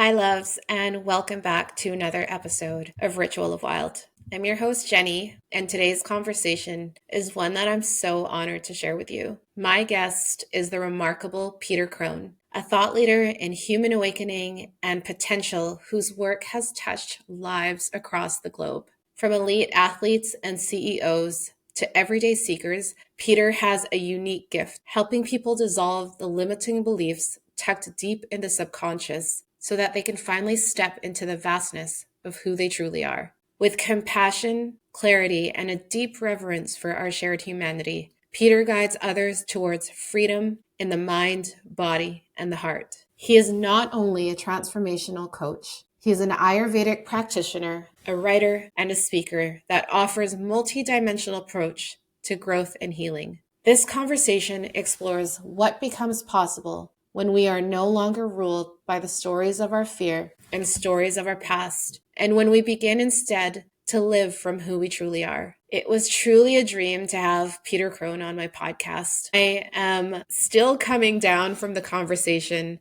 Hi, loves, and welcome back to another episode of Ritual of Wild. I'm your host, Jenny, and today's conversation is one that I'm so honored to share with you. My guest is the remarkable Peter Crone, a thought leader in human awakening and potential whose work has touched lives across the globe. From elite athletes and CEOs to everyday seekers, Peter has a unique gift, helping people dissolve the limiting beliefs tucked deep in the subconscious so that they can finally step into the vastness of who they truly are. With compassion, clarity, and a deep reverence for our shared humanity, Peter guides others towards freedom in the mind, body, and the heart. He is not only a transformational coach, he is an Ayurvedic practitioner, a writer, and a speaker that offers multi-dimensional approach to growth and healing. This conversation explores what becomes possible when we are no longer ruled by the stories of our fear and stories of our past, and when we begin instead to live from who we truly are. It was truly a dream to have Peter Crone on my podcast. I am still coming down from the conversation,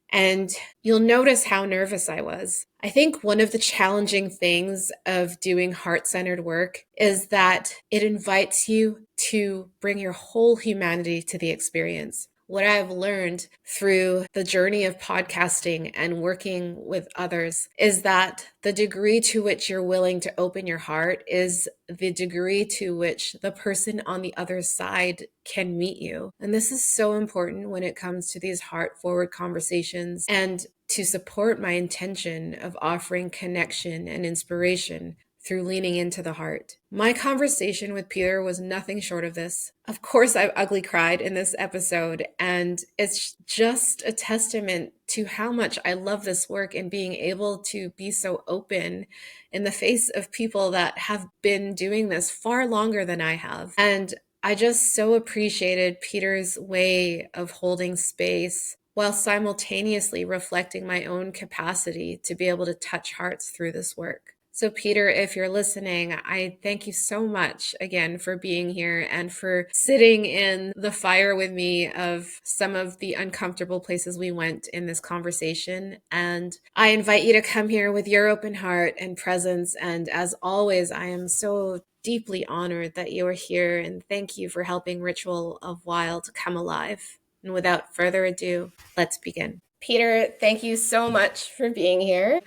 and you'll notice how nervous I was. I think one of the challenging things of doing heart-centered work is that it invites you to bring your whole humanity to the experience. What I've learned through the journey of podcasting and working with others is that the degree to which you're willing to open your heart is the degree to which the person on the other side can meet you. And this is so important when it comes to these heart-forward conversations and to support my intention of offering connection and inspiration through leaning into the heart. My conversation with Peter was nothing short of this. Of course, I've ugly cried in this episode, and it's just a testament to how much I love this work and being able to be so open in the face of people that have been doing this far longer than I have. And I just so appreciated Peter's way of holding space while simultaneously reflecting my own capacity to be able to touch hearts through this work. So Peter, if you're listening, I thank you so much again for being here and for sitting in the fire with me of some of the uncomfortable places we went in this conversation. And I invite you to come here with your open heart and presence. And as always, I am so deeply honored that you are here, and thank you for helping Ritual of Wild come alive. And without further ado, let's begin. Peter, thank you so much for being here.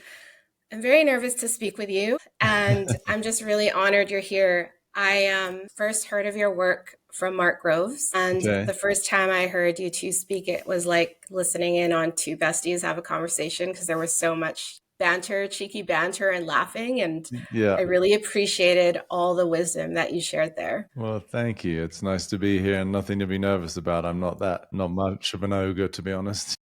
I'm very nervous to speak with you, and I'm just really honored you're here. I first heard of your work from Mark Groves, and the first time I heard you two speak, it was like listening in on two besties have a conversation because there was so much banter, cheeky banter and laughing, and I really appreciated all the wisdom that you shared there. Well, thank you. It's nice to be here and nothing to be nervous about. I'm not much of an ogre, to be honest.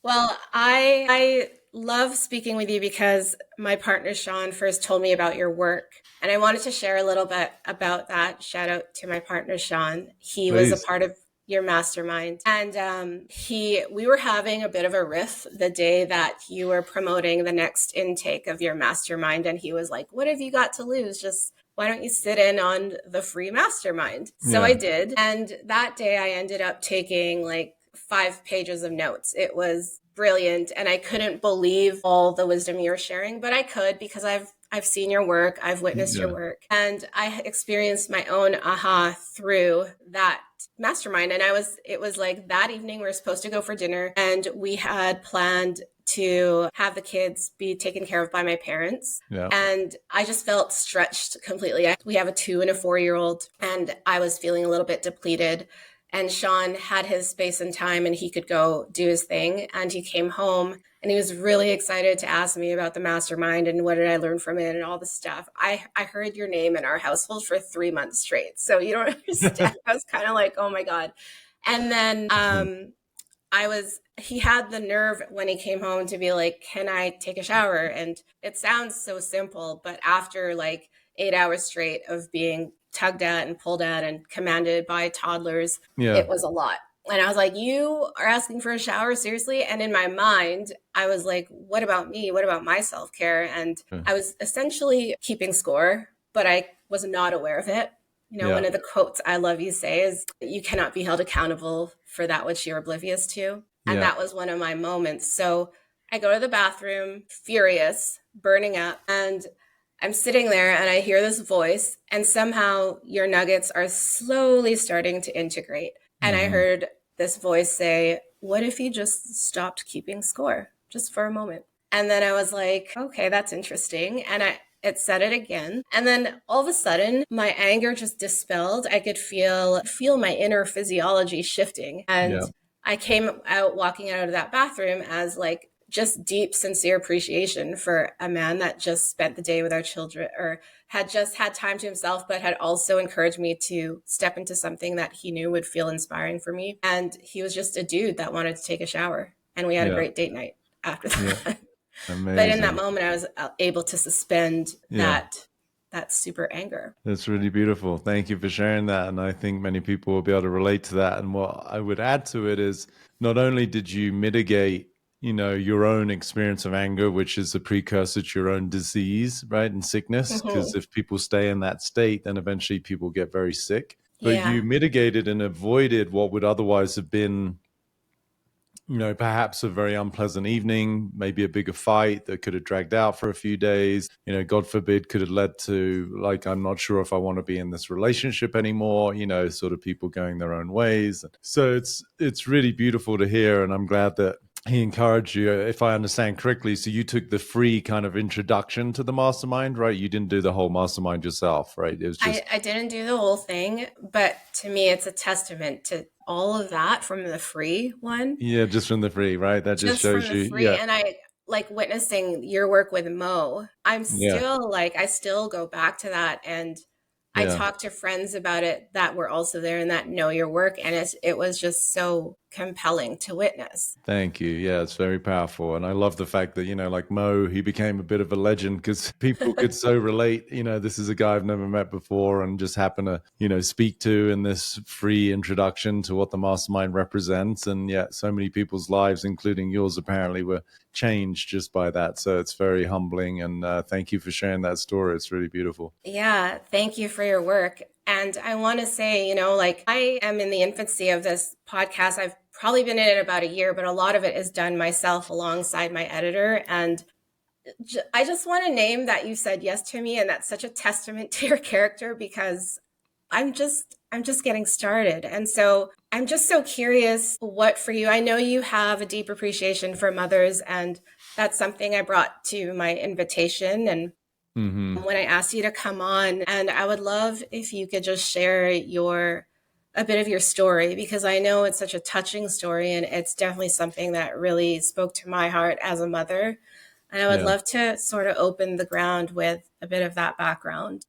Well, I love speaking with you because my partner Sean first told me about your work, and I wanted to share a little bit about that. Shout out to my partner Sean. He was a part of your mastermind, and we were having a bit of a riff the day that you were promoting the next intake of your mastermind, and he was like, "What have you got to lose? Just why don't you sit in on the free mastermind?" So I did, and that day I ended up taking like 5 pages of notes. It was brilliant, and I couldn't believe all the wisdom you're sharing, but I could because I've seen your work, I've witnessed your work, and I experienced my own aha through that mastermind. And it was like that evening we were supposed to go for dinner, and we had planned to have the kids be taken care of by my parents. And I just felt stretched completely. We have a 2 and a 4-year-old, and I was feeling a little bit depleted. And Sean had his space and time, and he could go do his thing. And he came home, and he was really excited to ask me about the mastermind and what did I learn from it and all this stuff. I heard your name in our household for 3 months straight. So you don't understand. I was kind of like, oh my God. And then he had the nerve when he came home to be like, can I take a shower? And it sounds so simple, but after like 8 hours straight of being tugged at and pulled at and commanded by toddlers, it was a lot. And I was like, you are asking for a shower? Seriously? And in my mind, I was like, what about me? What about my self-care? And I was essentially keeping score, but I was not aware of it. You know, one of the quotes I love you say is, you cannot be held accountable for that which you're oblivious to. And that was one of my moments. So I go to the bathroom, furious, burning up, and I'm sitting there and I hear this voice, and somehow your nuggets are slowly starting to integrate. And I Hmm. heard this voice say, "What if you just stopped keeping score just for a moment?" And then I was like, okay, that's interesting. And it said it again. And then all of a sudden, my anger just dispelled. I could feel my inner physiology shifting. And Yeah. I came out walking out of that bathroom as like just deep, sincere appreciation for a man that just spent the day with our children or had just had time to himself, but had also encouraged me to step into something that he knew would feel inspiring for me. And he was just a dude that wanted to take a shower. And we had a Yeah. great date night after Yeah. that. But in that Amazing. moment, I was able to suspend Yeah. that super anger. That's really beautiful. Thank you for sharing that. And I think many people will be able to relate to that. And what I would add to it is not only did you mitigate, your own experience of anger, which is a precursor to your own disease, right? And sickness. Because Mm-hmm. if people stay in that state, then eventually people get very sick. But you Yeah. mitigated and avoided what would otherwise have been perhaps a very unpleasant evening, maybe a bigger fight that could have dragged out for a few days, God forbid, could have led to, like, I'm not sure if I want to be in this relationship anymore, sort of people going their own ways. So it's really beautiful to hear. And I'm glad that he encouraged you, if I understand correctly. So you took the free kind of introduction to the mastermind, right? You didn't do the whole mastermind yourself, right? It was just, I didn't do the whole thing, but to me, it's a testament to all of that from the free one, yeah, just from the free, right? That just just from shows the you. free. Yeah. And I like witnessing your work with Mo. I'm Yeah. still like, I still go back to that. And I Yeah. talk to friends about it that were also there and that know your work. And it was just so compelling to witness. Thank you. Yeah, it's very powerful. And I love the fact that, like Mo, he became a bit of a legend because people could so relate. This is a guy I've never met before and just happen to, speak to in this free introduction to what the mastermind represents. And yet so many people's lives, including yours, apparently were changed just by that. So it's very humbling. And thank you for sharing that story. It's really beautiful. Yeah, thank you for your work. And I want to say, like I am in the infancy of this podcast. I've probably been in it about a year, but a lot of it is done myself alongside my editor. And I just want to name that you said yes to me. And that's such a testament to your character because I'm just getting started. And so I'm just so curious what for you. I know you have a deep appreciation for mothers, and that's something I brought to my invitation. And Hmm. when I asked you to come on, and I would love if you could just share a bit of your story because I know it's such a touching story and it's definitely something that really spoke to my heart as a mother. And I would Yeah. love to sort of open the ground with a bit of that background.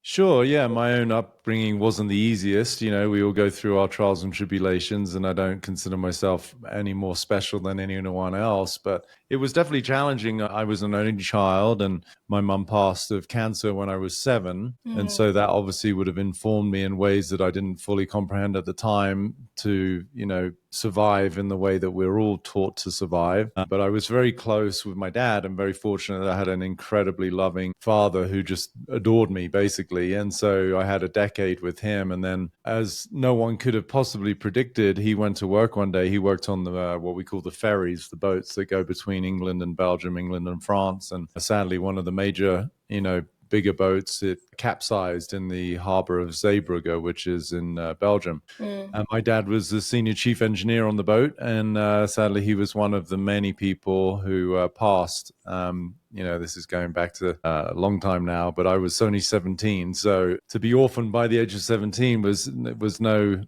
Sure. Yeah. My own upbringing wasn't the easiest. We all go through our trials and tribulations, and I don't consider myself any more special than anyone else. But it was definitely challenging. I was an only child, and my mum passed of cancer when I was 7. And Mm, so that obviously would have informed me in ways that I didn't fully comprehend at the time to, survive in the way that we're all taught to survive. But I was very close with my dad and very fortunate that I had an incredibly loving father who just adored me, basically. And so I had a decade with him. And then, as no one could have possibly predicted, he went to work one day. He worked on the what we call the ferries, the boats that go between England and Belgium, England and France. And sadly, one of the major, bigger boats, it capsized in the harbor of Zeebrugge, which is in Belgium. mm, My dad was the senior chief engineer on the boat, and sadly, he was one of the many people who passed. This is going back to a long time now, but I was only 17, so to be orphaned by the age of 17 was no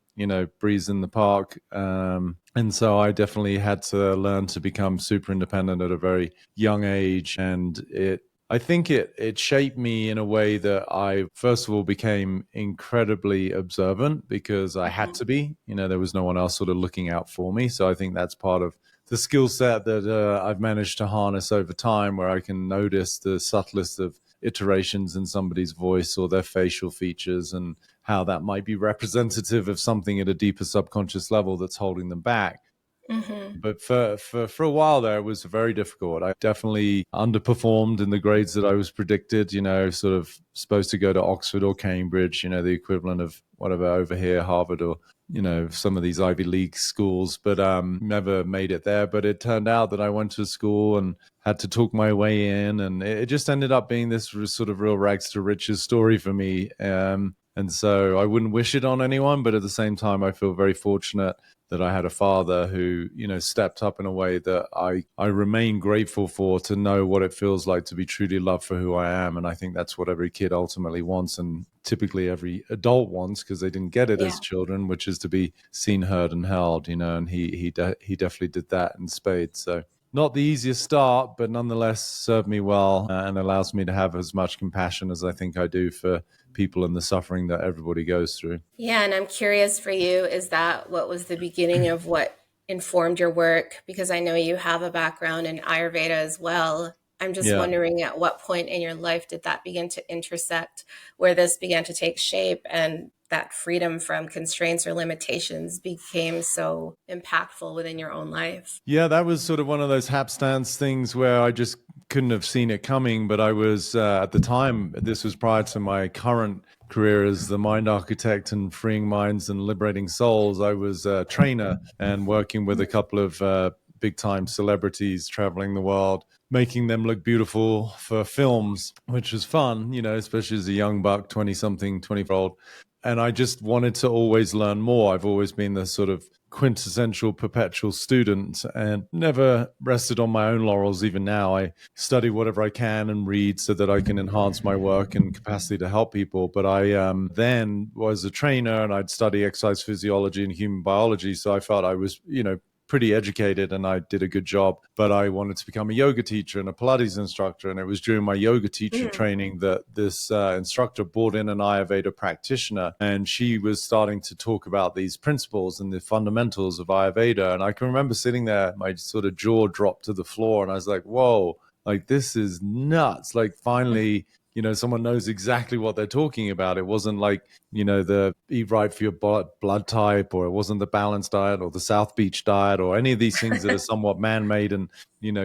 breeze in the park. And so I definitely had to learn to become super independent at a very young age, and I think it shaped me in a way that I, first of all, became incredibly observant because I had mhm. to be. There was no one else sort of looking out for me. So I think that's part of the skill set that I've managed to harness over time, where I can notice the subtlest of iterations in somebody's voice or their facial features and how that might be representative of something at a deeper subconscious level that's holding them back. Mm-hmm. But for a while there, it was very difficult. I definitely underperformed in the grades that I was predicted, sort of supposed to go to Oxford or Cambridge, the equivalent of whatever over here, Harvard or, some of these Ivy League schools, but never made it there. But it turned out that I went to school and had to talk my way in. And it just ended up being this sort of real rags to riches story for me. And so I wouldn't wish it on anyone, but at the same time, I feel very fortunate that I had a father who, stepped up in a way that I remain grateful for, to know what it feels like to be truly loved for who I am. And I think that's what every kid ultimately wants, and typically every adult wants, because they didn't get it Yeah. as children, which is to be seen, heard, and held, and he definitely did that in spades. So not the easiest start, but nonetheless served me well, and allows me to have as much compassion as I think I do for people and the suffering that everybody goes through. Yeah, and I'm curious for you, is that what was the beginning of what informed your work? Because I know you have a background in Ayurveda as well. I'm just Yeah. wondering, at what point in your life did that begin to intersect, where this began to take shape and that freedom from constraints or limitations became so impactful within your own life? Yeah, that was sort of one of those hapstance things where I just couldn't have seen it coming. But I was, at the time, this was prior to my current career as the mind architect and freeing minds and liberating souls. I was a trainer and working with a couple of big time celebrities traveling the world, making them look beautiful for films, which was fun, especially as a young buck, 20 something, 20-year-old. And I just wanted to always learn more. I've always been the sort of quintessential perpetual student and never rested on my own laurels. Even now, I study whatever I can and read so that I can enhance my work and capacity to help people. But I then was a trainer, and I'd study exercise physiology and human biology. So I felt I was, pretty educated and I did a good job, but I wanted to become a yoga teacher and a Pilates instructor. And it was during my yoga teacher training that this instructor brought in an Ayurveda practitioner, and she was starting to talk about these principles and the fundamentals of Ayurveda. And I can remember sitting there, my sort of jaw dropped to the floor, and I was like, whoa, like this is nuts. Like finally, someone knows exactly what they're talking about. It wasn't like, the eat right for your blood type, or it wasn't the balanced diet or the South Beach diet or any of these things that are somewhat man-made and,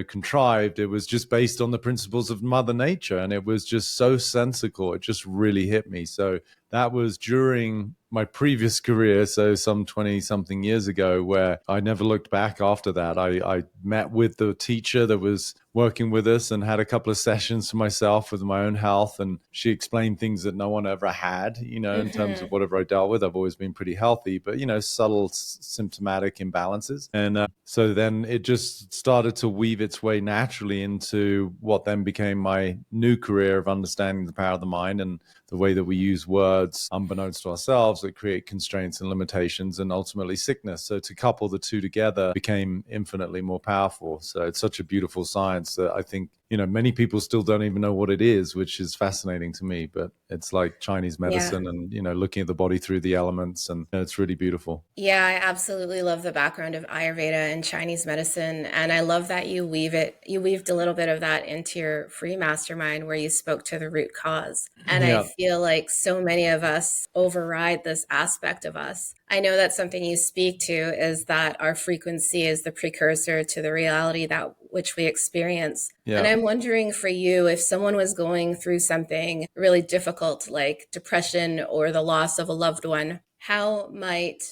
contrived. It was just based on the principles of Mother Nature. And it was just so sensical. It just really hit me. So that was during my previous career, so some 20 something years ago, where I never looked back after that. I met with the teacher that was working with us and had a couple of sessions for myself with my own health. And she explained things that no one ever had, in terms of whatever I dealt with. I've always been pretty healthy, but, subtle symptomatic imbalances. And so then it just started to weave its way naturally into what then became my new career of understanding the power of the mind and the way that we use words unbeknownst to ourselves that create constraints and limitations and ultimately sickness. So to couple the two together became infinitely more powerful. So it's such a beautiful science that I think, many people still don't even know what it is, which is fascinating to me. But it's like Chinese medicine Yeah. and, looking at the body through the elements, and it's really beautiful. Yeah, I absolutely love the background of Ayurveda and Chinese medicine. And I love that you weaved a little bit of that into your free mastermind where you spoke to the root cause. And I Yeah. feel like so many of us override this aspect of us. I know that something you speak to is that our frequency is the precursor to the reality that which we experience. And Yeah. I'm wondering for you, if someone was going through something really difficult like depression or the loss of a loved one, how might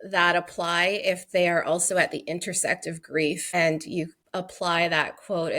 that apply if they are also at the intersect of grief, and you apply that quote?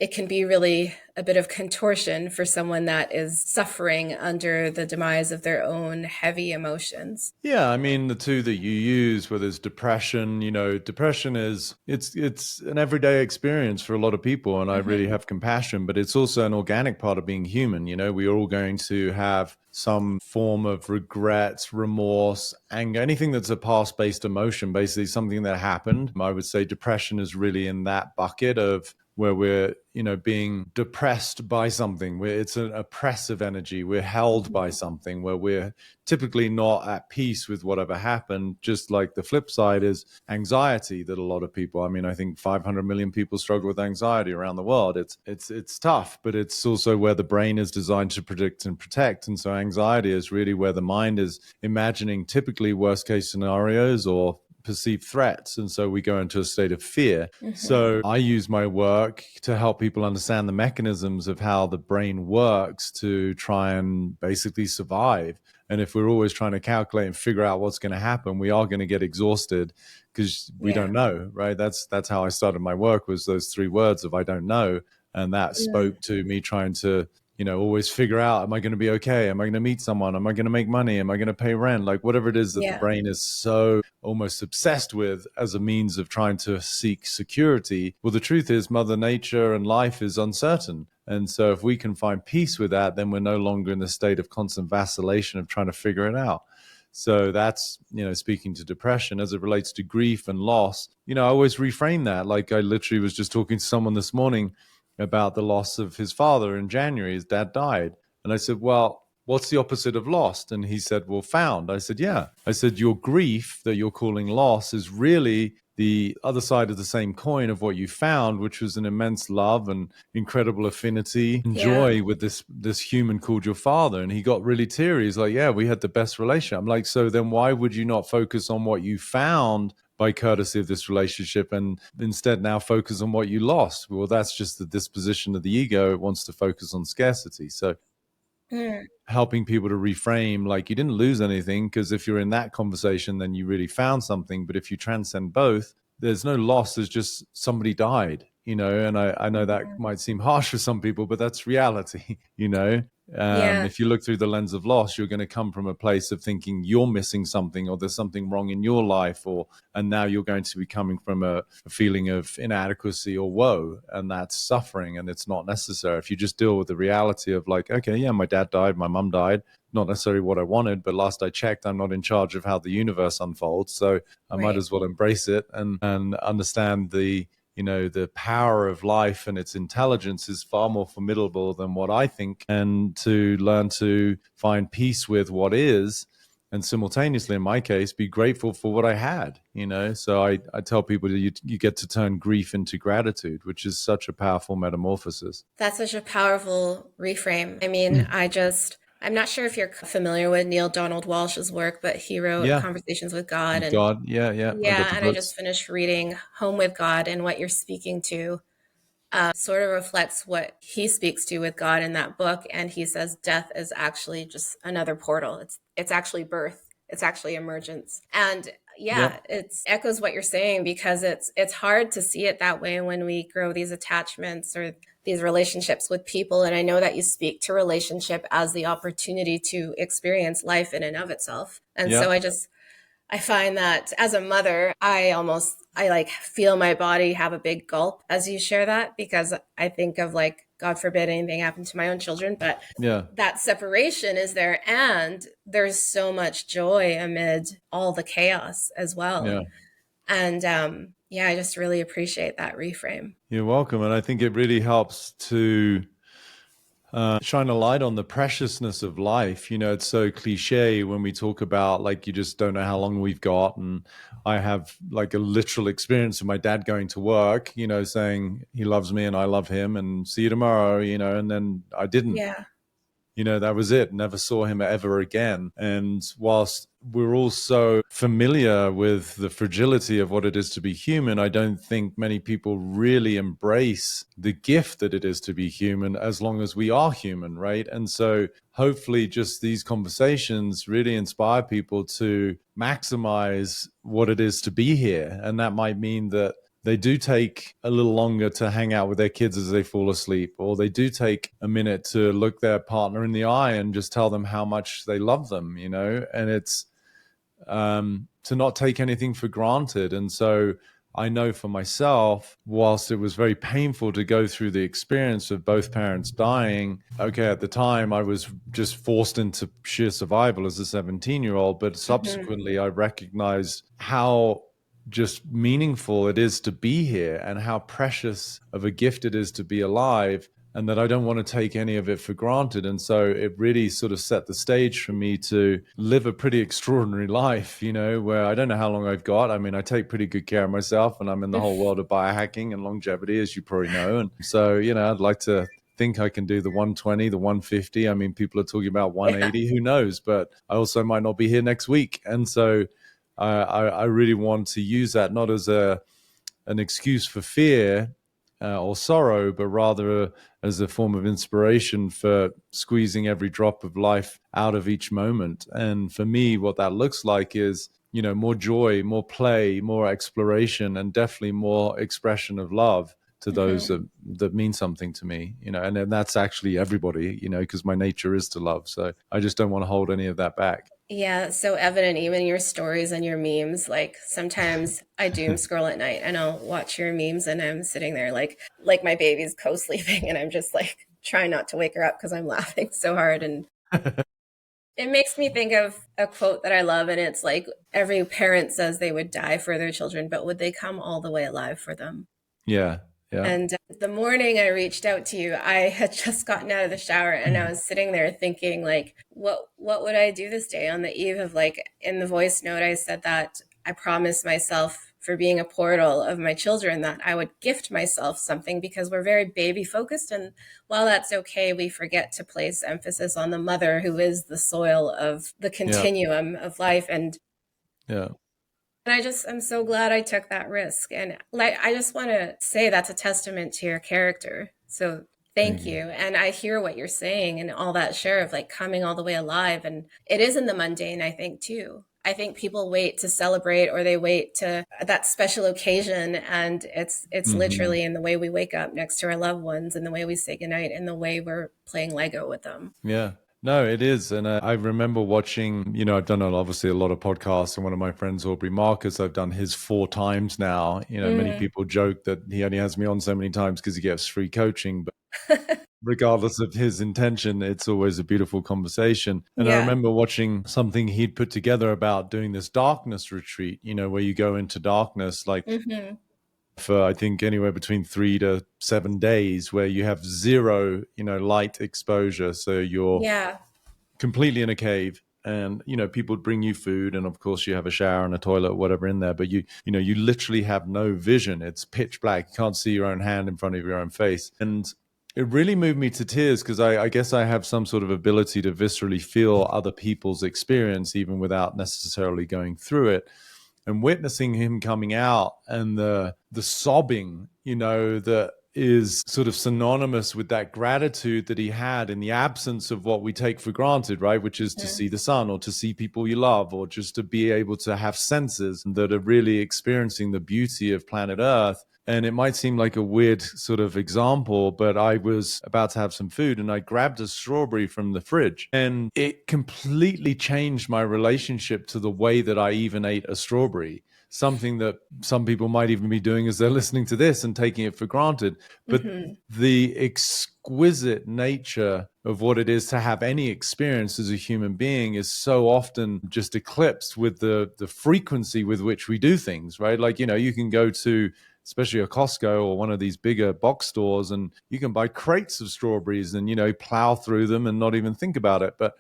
It can be really a bit of contortion for someone that is suffering under the demise of their own heavy emotions. Yeah, I mean the two that you use, where there's depression, depression is it's an everyday experience for a lot of people, and I really Mm-hmm. have compassion, but it's also an organic part of being human. We're all going to have some form of regret, remorse, anger, anything that's a past-based emotion, basically something that happened. I would say depression is really in that bucket of where we're, being depressed by something, where it's an oppressive energy. We're held by something where we're typically not at peace with whatever happened. Just like the flip side is anxiety, that a lot of people, I mean, I think 500 million people struggle with anxiety around the world. It's tough, but it's also where the brain is designed to predict and protect. And so anxiety is really where the mind is imagining typically worst case scenarios or perceived threats. And so we go into a state of fear. So I use my work to help people understand the mechanisms of how the brain works to try and basically survive. And if we're always trying to calculate and figure out what's going to happen, we are going to get exhausted because we don't know, right? That's how I started my work, was those 3 words of I don't know. And that spoke to me trying to, always figure out, am I going to be okay? Am I going to meet someone? Am I going to make money? Am I going to pay rent? Like whatever it is that the brain is so almost obsessed with as a means of trying to seek security. Well, the truth is Mother Nature and life is uncertain. And so if we can find peace with that, then we're no longer in the state of constant vacillation of trying to figure it out. So that's, speaking to depression. As it relates to grief and loss, I always reframe that. Like I literally was just talking to someone this morning about the loss of his father in January. His dad died. And I said, well, what's the opposite of lost? And he said, well, found. I said, yeah. I said, your grief that you're calling loss is really the other side of the same coin of what you found, which was an immense love and incredible affinity and joy with this human called your father. And he got really teary. He's like, yeah, we had the best relationship. I'm like, so then why would you not focus on what you found by courtesy of this relationship and instead now focus on what you lost? Well, that's just the disposition of the ego. It wants to focus on scarcity. So helping people to reframe, like you didn't lose anything, because if you're in that conversation, then you really found something. But if you transcend both, there's no loss. There's just somebody died, and I know that might seem harsh for some people, but that's reality, If you look through the lens of loss, you're going to come from a place of thinking you're missing something or there's something wrong in your life, and now you're going to be coming from a feeling of inadequacy or woe, and that's suffering, and it's not necessary. If you just deal with the reality of like, okay, yeah, my dad died, my mom died, not necessarily what I wanted, but last I checked, I'm not in charge of how the universe unfolds, so I might as well embrace it and understand the power of life and its intelligence is far more formidable than what I think, and to learn to find peace with what is, and simultaneously, in my case, be grateful for what I had, So I tell people that you get to turn grief into gratitude, which is such a powerful metamorphosis. That's such a powerful reframe. I mean, I'm not sure if you're familiar with Neil Donald Walsh's work, but he wrote Conversations with God. And God, yeah. I just finished reading Home with God, and what you're speaking to sort of reflects what he speaks to with God in that book. And he says death is actually just another portal. It's actually birth. It's actually emergence. And it echoes what you're saying, because it's hard to see it that way when we grow these attachments or these relationships with people. And I know that you speak to relationship as the opportunity to experience life in and of itself. And so I find that as a mother, I like feel my body have a big gulp as you share that, because I think of like, God forbid anything happened to my own children, but that separation is there, and there's so much joy amid all the chaos as well. Yeah. And I just really appreciate that reframe. You're welcome. And I think it really helps to shine a light on the preciousness of life. It's so cliche when we talk about like, you just don't know how long we've got. And I have like a literal experience of my dad going to work, saying he loves me and I love him and see you tomorrow, and then I didn't. Yeah. That was it. Never saw him ever again. And whilst we're all so familiar with the fragility of what it is to be human, I don't think many people really embrace the gift that it is to be human as long as we are human, right? And so hopefully just these conversations really inspire people to maximize what it is to be here. And that might mean that they do take a little longer to hang out with their kids as they fall asleep, or they do take a minute to look their partner in the eye and just tell them how much they love them, and it's to not take anything for granted. And so I know for myself, whilst it was very painful to go through the experience of both parents dying, okay, at the time I was just forced into sheer survival as a 17-year-old, but subsequently I recognized how just meaningful it is to be here and how precious of a gift it is to be alive, and that I don't want to take any of it for granted. And so it really sort of set the stage for me to live a pretty extraordinary life, where I don't know how long I've got. I mean, I take pretty good care of myself, and I'm in the whole world of biohacking and longevity, as you probably know. And so, I'd like to think I can do the 120, the 150. I mean, people are talking about 180, who knows? But I also might not be here next week. And so I really want to use that not as an excuse for fear or sorrow, but rather as a form of inspiration for squeezing every drop of life out of each moment. And for me, what that looks like is, more joy, more play, more exploration, and definitely more expression of love to those that mean something to me, and then that's actually everybody, because my nature is to love. So I just don't want to hold any of that back. Yeah, so evident even in your stories and your memes. Like sometimes I doom scroll at night and I'll watch your memes and I'm sitting there like my baby's co-sleeping and I'm just like trying not to wake her up because I'm laughing so hard. And it makes me think of a quote that I love, and it's like every parent says they would die for their children, but would they come all the way alive for them? Yeah. Yeah. And the morning I reached out to you, I had just gotten out of the shower and I was sitting there thinking like, what would I do this day on the eve of, like, in the voice note, I said that I promised myself for being a portal of my children that I would gift myself something, because we're very baby focused. And while that's okay, we forget to place emphasis on the mother who is the soil of the continuum of life. And Yeah. I'm so glad I took that risk. And like, I just want to say that's a testament to your character. So thank you. And I hear what you're saying and all that share of like coming all the way alive. And it is in the mundane, I think, too. I think people wait to celebrate, or they wait to that special occasion. And it's literally in the way we wake up next to our loved ones, and the way we say goodnight, and the way we're playing Lego with them. Yeah. No, it is. And I remember watching, I've done obviously a lot of podcasts, and one of my friends, Aubrey Marcus, I've done his 4 times now. Many people joke that he only has me on so many times because he gets free coaching, but regardless of his intention, it's always a beautiful conversation. And I remember watching something he'd put together about doing this darkness retreat, where you go into darkness, like for, I think, anywhere between 3 to 7 days, where you have zero, light exposure. So you're completely in a cave, and people bring you food, and of course you have a shower and a toilet, whatever in there, but you literally have no vision. It's pitch black. You can't see your own hand in front of your own face. And it really moved me to tears, because I guess I have some sort of ability to viscerally feel other people's experience, even without necessarily going through it. And witnessing him coming out, and the sobbing, that is sort of synonymous with that gratitude that he had in the absence of what we take for granted, right? Which is to see the sun, or to see people you love, or just to be able to have senses that are really experiencing the beauty of planet Earth. And it might seem like a weird sort of example, but I was about to have some food and I grabbed a strawberry from the fridge, and it completely changed my relationship to the way that I even ate a strawberry. Something that some people might even be doing as they're listening to this and taking it for granted. But the exquisite nature of what it is to have any experience as a human being is so often just eclipsed with the frequency with which we do things, right? Like, you can go to especially a Costco or one of these bigger box stores, and you can buy crates of strawberries and, plow through them and not even think about it. But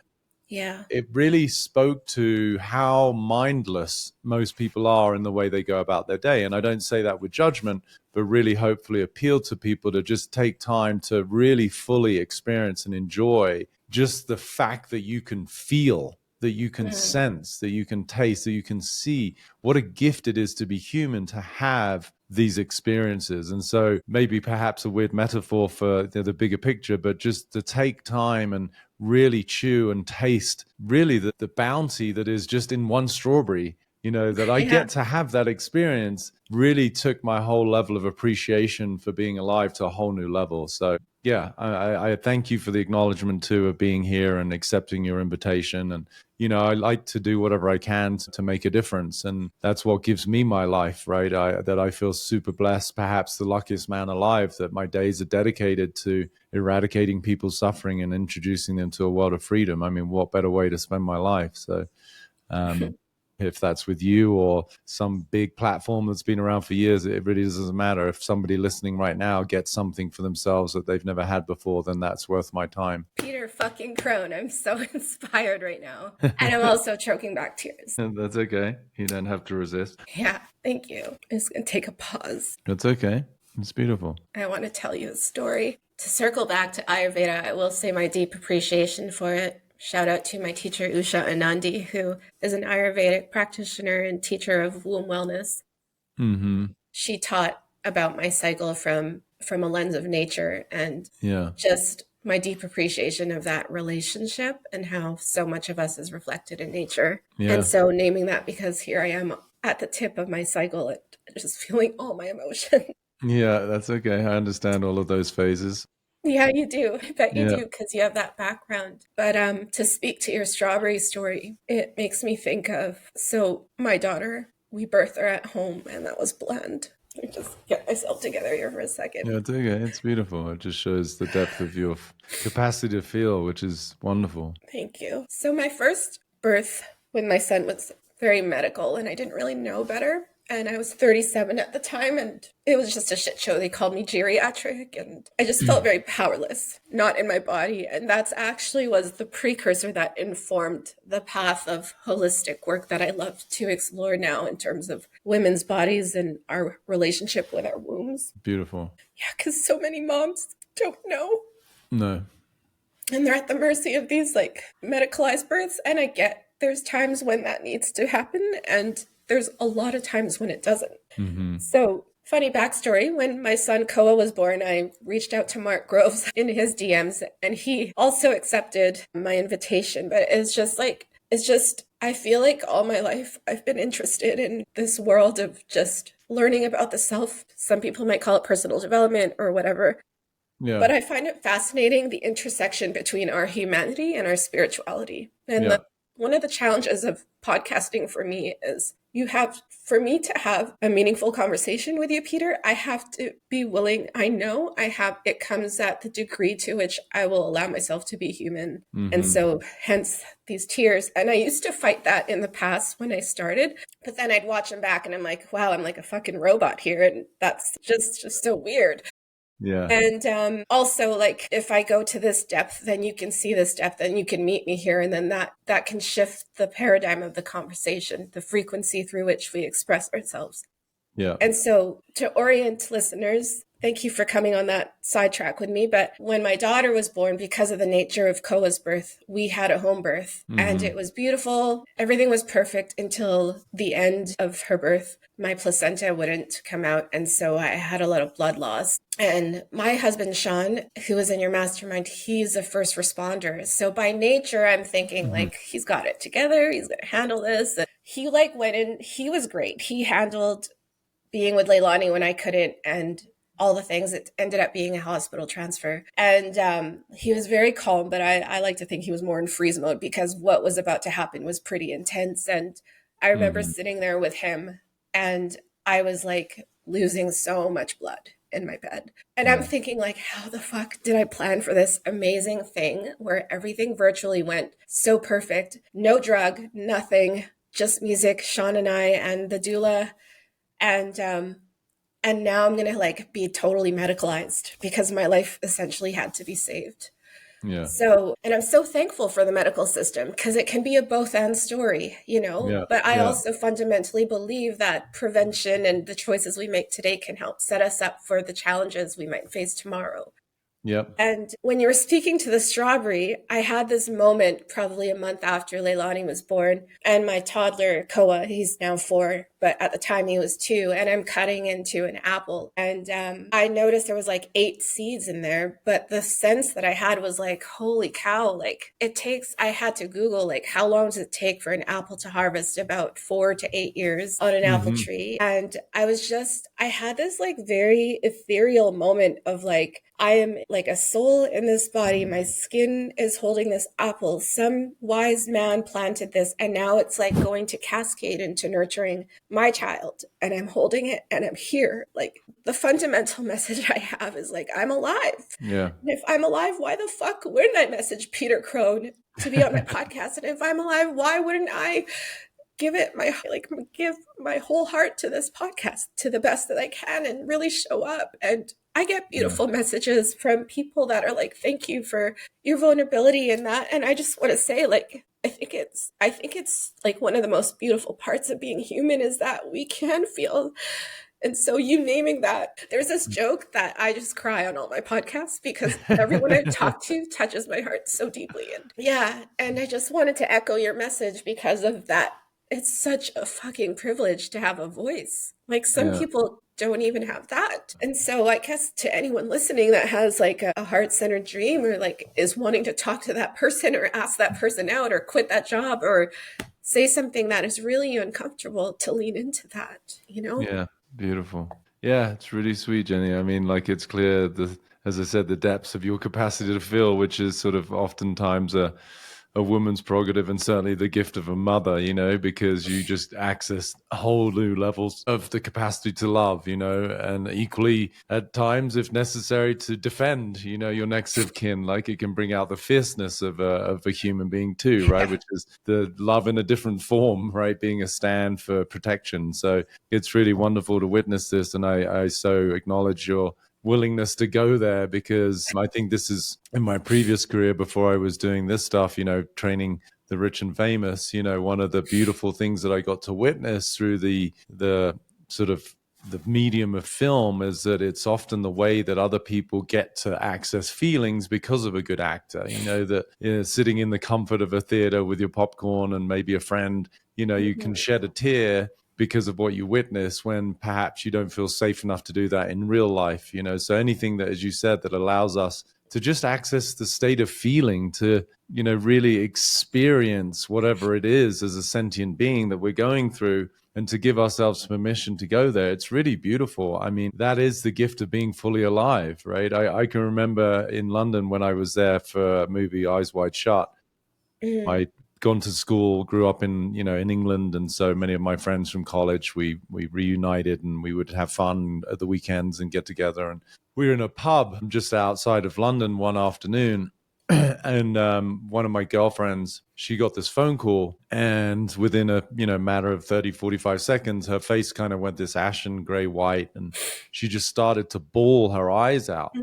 it really spoke to how mindless most people are in the way they go about their day. And I don't say that with judgment, but really hopefully appeal to people to just take time to really fully experience and enjoy just the fact that you can feel, that you can sense, that you can taste, that you can see. What a gift it is to be human, to have these experiences. And so maybe perhaps a weird metaphor for the bigger picture, but just to take time and really chew and taste really the bounty that is just in one strawberry, that I get to have that experience, really took my whole level of appreciation for being alive to a whole new level. So yeah, I thank you for the acknowledgement too of being here and accepting your invitation. And, I like to do whatever I can to make a difference. And that's what gives me my life, right? That I feel super blessed, perhaps the luckiest man alive, that my days are dedicated to eradicating people's suffering and introducing them to a world of freedom. I mean, what better way to spend my life? So, if that's with you or some big platform that's been around for years, it really doesn't matter. If somebody listening right now gets something for themselves that they've never had before, then that's worth my time. Peter fucking Crone, I'm so inspired right now. And I'm also choking back tears. That's okay. You don't have to resist. Yeah, thank you. I'm just going to take a pause. That's okay. It's beautiful. I want to tell you a story. To circle back to Ayurveda, I will say my deep appreciation for it Shout out to my teacher, Usha Anandi, who is an Ayurvedic practitioner and teacher of womb wellness. Mm-hmm. She taught about my cycle from a lens of nature, and just my deep appreciation of that relationship and how so much of us is reflected in nature. And so naming that, because here I am at the tip of my cycle and just feeling all my emotion. Yeah, that's okay. I understand all of those phases. Yeah, you do. I bet you do, because you have that background. But to speak to your strawberry story, it makes me think of, so my daughter, we birthed her at home, and that was planned. Let me just get myself together here for a second. Yeah, it's okay. It's beautiful. It just shows the depth of your capacity to feel, which is wonderful. Thank you. So my first birth with my son was very medical, and I didn't really know better. And I was 37 at the time, and it was just a shit show. They called me geriatric, and I just felt very powerless, not in my body. And that's actually was the precursor that informed the path of holistic work that I love to explore now in terms of women's bodies and our relationship with our wombs. Beautiful. Yeah, because so many moms don't know. No. And they're at the mercy of these like medicalized births. And I get there's times when that needs to happen, and there's a lot of times when it doesn't. Mm-hmm. So, funny backstory, when my son Koa was born, I reached out to Mark Groves in his DMs, and he also accepted my invitation. But I feel like all my life I've been interested in this world of just learning about the self. Some people might call it personal development or whatever. Yeah. But I find it fascinating, the intersection between our humanity and our spirituality. And one of the challenges of podcasting for me is for me to have a meaningful conversation with you, Peter, I have to be willing. I know it comes at the degree to which I will allow myself to be human. Mm-hmm. And so hence these tears. And I used to fight that in the past when I started, but then I'd watch them back and I'm like, wow, I'm like a fucking robot here. And that's just so weird. Yeah. And also, like, if I go to this depth, then you can see this depth and you can meet me here. And then that can shift the paradigm of the conversation, the frequency through which we express ourselves. Yeah. And so to orient listeners, thank you for coming on that sidetrack with me. But when my daughter was born, because of the nature of Koa's birth, we had a home birth. Mm-hmm. And it was beautiful. Everything was perfect until the end of her birth. My placenta wouldn't come out. And so I had a lot of blood loss. And my husband, Sean, who was in your mastermind, he's a first responder. So by nature, I'm thinking like, he's got it together. He's going to handle this. And he went in, he was great. He handled being with Leilani when I couldn't, and all the things. It ended up being a hospital transfer. And he was very calm, but I like to think he was more in freeze mode, because what was about to happen was pretty intense. And I remember sitting there with him, and I was like losing so much blood in my bed. And I'm thinking like, how the fuck did I plan for this amazing thing where everything virtually went so perfect? No drug, nothing, just music, Sean and I and the doula. And now I'm going to like be totally medicalized because my life essentially had to be saved. Yeah. So, and I'm so thankful for the medical system, because it can be a both and story, you know, but I also fundamentally believe that prevention and the choices we make today can help set us up for the challenges we might face tomorrow. Yep. And when you were speaking to the strawberry, I had this moment probably a month after Leilani was born, and my toddler, Koa, he's now 4, but at the time he was 2, and I'm cutting into an apple. And I noticed there was like 8 seeds in there, but the sense that I had was like, holy cow, like I had to Google, like, how long does it take for an apple to harvest? About 4 to 8 years on an apple tree. And I had this like very ethereal moment of like, I am like a soul in this body. My skin is holding this apple. Some wise man planted this, and now it's like going to cascade into nurturing my child. And I'm holding it, and I'm here. Like, the fundamental message I have is like, I'm alive. Yeah. And if I'm alive, why the fuck wouldn't I message Peter Crone to be on my podcast? And if I'm alive, why wouldn't I give my whole heart to this podcast to the best that I can and really show up? And I get beautiful messages from people that are like, thank you for your vulnerability in that. And I just want to say, like, I think it's like one of the most beautiful parts of being human is that we can feel And so you naming that, there's this joke that I just cry on all my podcasts because everyone I talk to touches my heart so deeply. And yeah, and I just wanted to echo your message because of that. It's such a fucking privilege to have a voice. Like some Yeah. people don't even have that. And so I guess to anyone listening that has like a heart-centered dream or like is wanting to talk to that person or ask that person out or quit that job or say something that is really uncomfortable, to lean into that, you know? Yeah. Beautiful. Yeah, it's really sweet, Jenny. I mean, like it's clear as I said, the depths of your capacity to feel, which is sort of oftentimes a woman's prerogative and certainly the gift of a mother, you know, because you just access whole new levels of the capacity to love, you know, and equally at times, if necessary, to defend, you know, your next of kin. Like it can bring out the fierceness of a human being too, right? Yeah. Which is the love in a different form, right? Being a stand for protection. So it's really wonderful to witness this. And I so acknowledge your willingness to go there, because I think this is in my previous career before I was doing this stuff, you know, training the rich and famous, you know, one of the beautiful things that I got to witness through the sort of the medium of film is that it's often the way that other people get to access feelings because of a good actor, you know, that sitting in the comfort of a theater with your popcorn and maybe a friend, you know, you can shed a tear because of what you witness when perhaps you don't feel safe enough to do that in real life, you know. So anything that, as you said, that allows us to just access the state of feeling, to, you know, really experience whatever it is as a sentient being that we're going through, and to give ourselves permission to go there. It's really beautiful. I mean, that is the gift of being fully alive, right? I can remember in London when I was there for a movie, Eyes Wide Shut. I'd gone to school, grew up in, you know, in England, and so many of my friends from college, we reunited and we would have fun at the weekends and get together. And we were in a pub just outside of London one afternoon, and one of my girlfriends, she got this phone call, and within a, you know, matter of 30-45 seconds, her face kind of went this ashen gray white, and she just started to bawl her eyes out.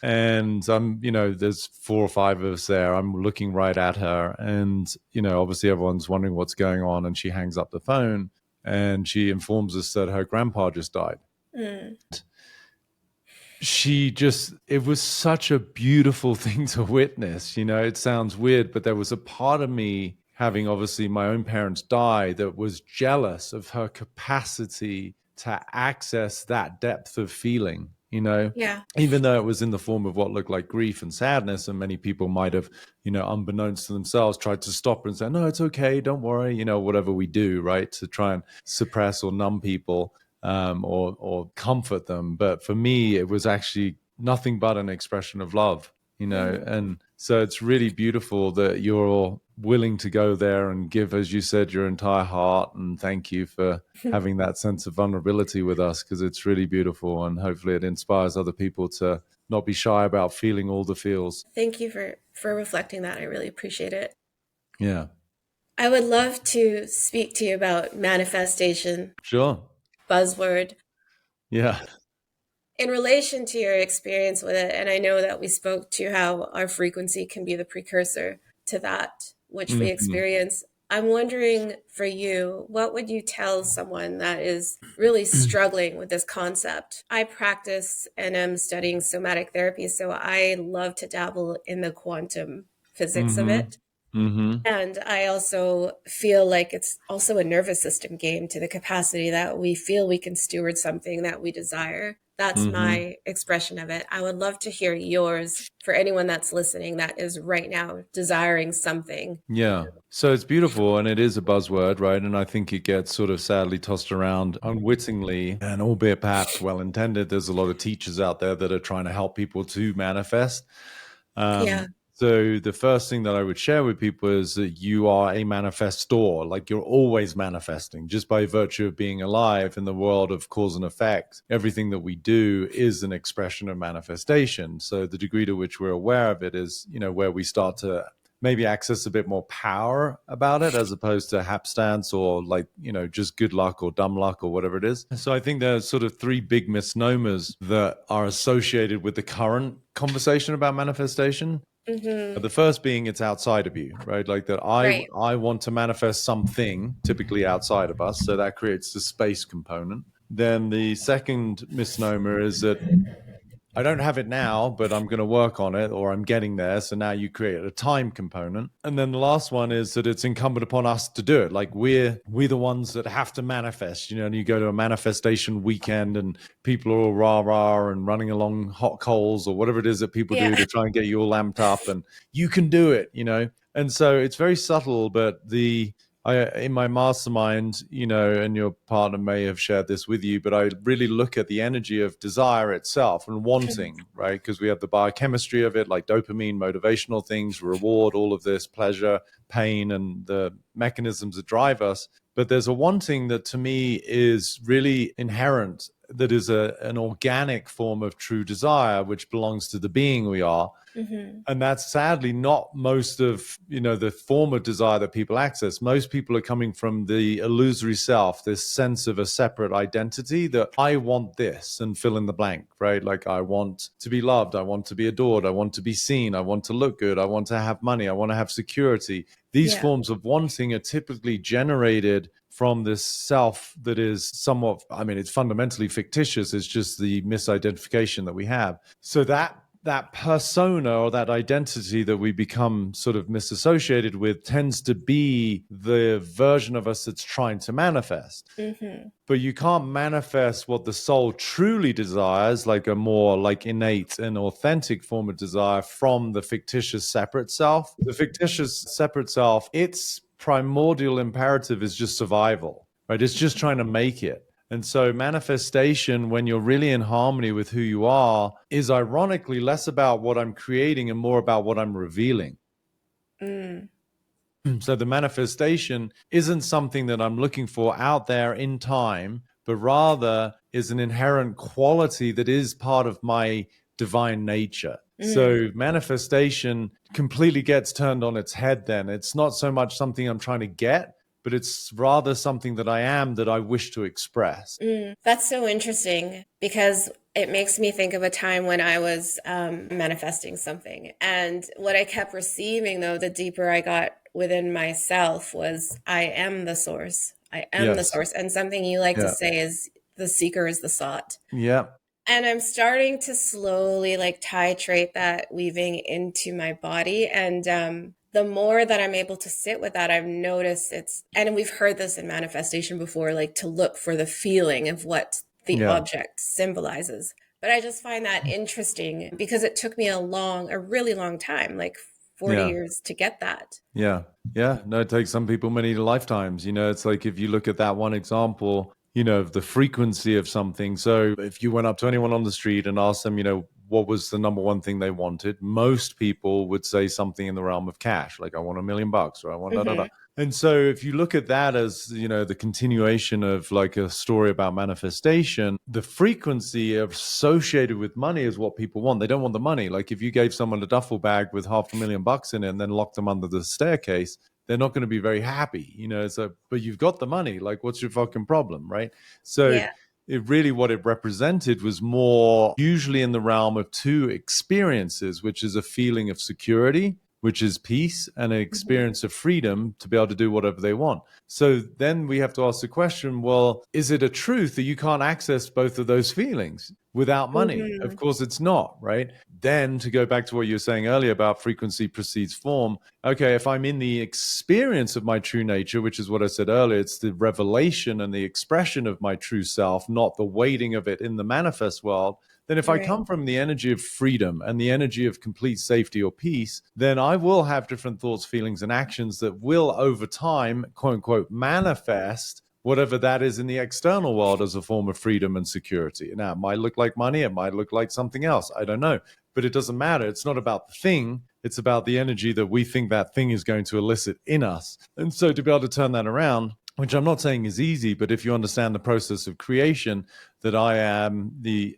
And you know, there's 4 or 5 of us there. I'm looking right at her, and, you know, obviously everyone's wondering what's going on. And she hangs up the phone and she informs us that her grandpa just died. It was such a beautiful thing to witness. You know, it sounds weird, but there was a part of me, having obviously my own parents die, that was jealous of her capacity to access that depth of feeling, you know, Yeah. even though it was in the form of what looked like grief and sadness. And many people might have, you know, unbeknownst to themselves, tried to stop her and say, no, it's okay, don't worry, you know, whatever we do, right, to try and suppress or numb people, or comfort them. But for me, it was actually nothing but an expression of love, you know. And so it's really beautiful that you're willing to go there and give, as you said, your entire heart. And thank you for having that sense of vulnerability with us, because it's really beautiful, and hopefully it inspires other people to not be shy about feeling all the feels. Thank you for reflecting that. I really appreciate it. Yeah, I would love to speak to you about manifestation, sure. buzzword, Yeah. in relation to your experience with it. And I know that we spoke to how our frequency can be the precursor to that which we Mhm. experience. I'm wondering for you, what would you tell someone that is really struggling with this concept? I practice and am studying somatic therapy, so I love to dabble in the quantum physics of Mhm. it. Mhm. And I also feel like it's also a nervous system game, to the capacity that we feel we can steward something that we desire. That's Mhm. my expression of it. I would love to hear yours for anyone that's listening that is right now desiring something. Yeah. So it's beautiful, and it is a buzzword, right? And I think it gets sort of sadly tossed around unwittingly, and albeit perhaps well intended. There's a lot of teachers out there that are trying to help people to manifest. Yeah. So the first thing that I would share with people is that you are a manifestor. Like, you're always manifesting just by virtue of being alive in the world of cause and effect. Everything that we do is an expression of manifestation. So the degree to which we're aware of it is, you know, where we start to maybe access a bit more power about it, as opposed to hapstance or, like, you know, just good luck or dumb luck or whatever it is. So I think there's sort of 3 big misnomers that are associated with the current conversation about manifestation. Mm-hmm. The first being it's outside of you, right? Like that Right. I want to manifest something typically outside of us. So that creates the space component. then the second misnomer is that I don't have it now, but I'm going to work on it, or I'm getting there. So now you create a time component. And then the last one is that it's incumbent upon us to do it. Like we're the ones that have to manifest, and you go to a manifestation weekend and people are all rah rah and running along hot coals or whatever it is that people do Yeah. to try and get you all amped up and you can do it. And so it's very subtle, but in my mastermind, and your partner may have shared this with you, but I really look at the energy of desire itself and wanting, right? Because we have the biochemistry of it, like dopamine, motivational things, reward, all of this, pleasure, pain, and the mechanisms that drive us. But there's a wanting that to me is really inherent, that is an organic form of true desire, which belongs to the being we are. Mm-hmm. And that's sadly not most of the form of desire that people access. Most people are coming from the illusory self, this sense of a separate identity that I want this and fill in the blank, right? Like I want to be loved, I want to be adored, I want to be seen, I want to look good, I want to have money, I want to have security. These Yeah. forms of wanting are typically generated from this self that is somewhat, it's fundamentally fictitious. It's just the misidentification that we have. So that persona or that identity that we become sort of misassociated with tends to be the version of us that's trying to manifest. Mm-hmm. But you can't manifest what the soul truly desires, like a more like innate and authentic form of desire, from the fictitious separate self. The fictitious separate self, its primordial imperative is just survival, right? It's just trying to make it. And so manifestation, when you're really in harmony with who you are, is ironically less about what I'm creating and more about what I'm revealing. Mm. So the manifestation isn't something that I'm looking for out there in time, but rather is an inherent quality that is part of my divine nature. So manifestation completely gets turned on its head then. It's not so much something I'm trying to get, but it's rather something that I am that I wish to express. That's so interesting because it makes me think of a time when I was manifesting something. And what I kept receiving, though, the deeper I got within myself, was I am the source. I am the Yes. source. And something you like to Yeah. say is the seeker is the sought. Yeah. And I'm starting to slowly like titrate that weaving into my body. And the more that I'm able to sit with that, I've noticed and we've heard this in manifestation before, like to look for the feeling of what the Yeah. object symbolizes. But I just find that interesting because it took me a really long time, like 40 Yeah. years to get that. Yeah. Yeah. No, it takes some people many lifetimes. It's like if you look at that one example, the frequency of something. So if you went up to anyone on the street and asked them, what was the number one thing they wanted, most people would say something in the realm of cash, like I want $1,000,000 or I want da da da. And so if you look at that as, the continuation of like a story about manifestation, the frequency associated with money is what people want. They don't want the money. Like if you gave someone a duffel bag with $500,000 in it and then locked them under the staircase, they're not going to be very happy, so, but you've got the money. Like, what's your fucking problem, right? So Yeah. what it represented was more usually in the realm of two experiences, which is a feeling of security, which is peace, and an experience of freedom to be able to do whatever they want. So then we have to ask the question, well, is it a truth that you can't access both of those feelings without money? Of course it's not, right? Then to go back to what you were saying earlier about frequency precedes form, okay, if I'm in the experience of my true nature, which is what I said earlier, it's the revelation and the expression of my true self, not the waiting of it in the manifest world, then if I Right. come from the energy of freedom and the energy of complete safety or peace, then I will have different thoughts, feelings, and actions that will over time, quote unquote, manifest whatever that is in the external world as a form of freedom and security. Now, it might look like money, it might look like something else. I don't know. But it doesn't matter. It's not about the thing. It's about the energy that we think that thing is going to elicit in us. And so to be able to turn that around, which I'm not saying is easy, but if you understand the process of creation, that I am the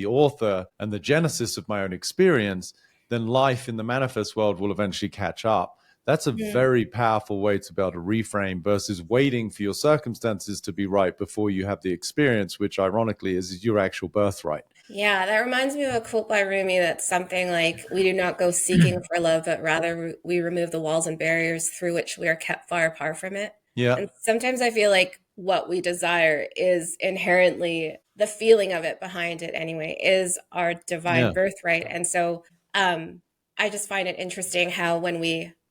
author and the genesis of my own experience, then life in the manifest world will eventually catch up. That's a very powerful way to be able to reframe versus waiting for your circumstances to be right before you have the experience, which ironically is your actual birthright. Yeah, that reminds me of a quote by Rumi that's something like, we do not go seeking for love, but rather we remove the walls and barriers through which we are kept far apart from it. Yeah. And sometimes I feel like what we desire is inherently, the feeling of it behind it anyway, is our divine Yeah. birthright. And so I just find it interesting how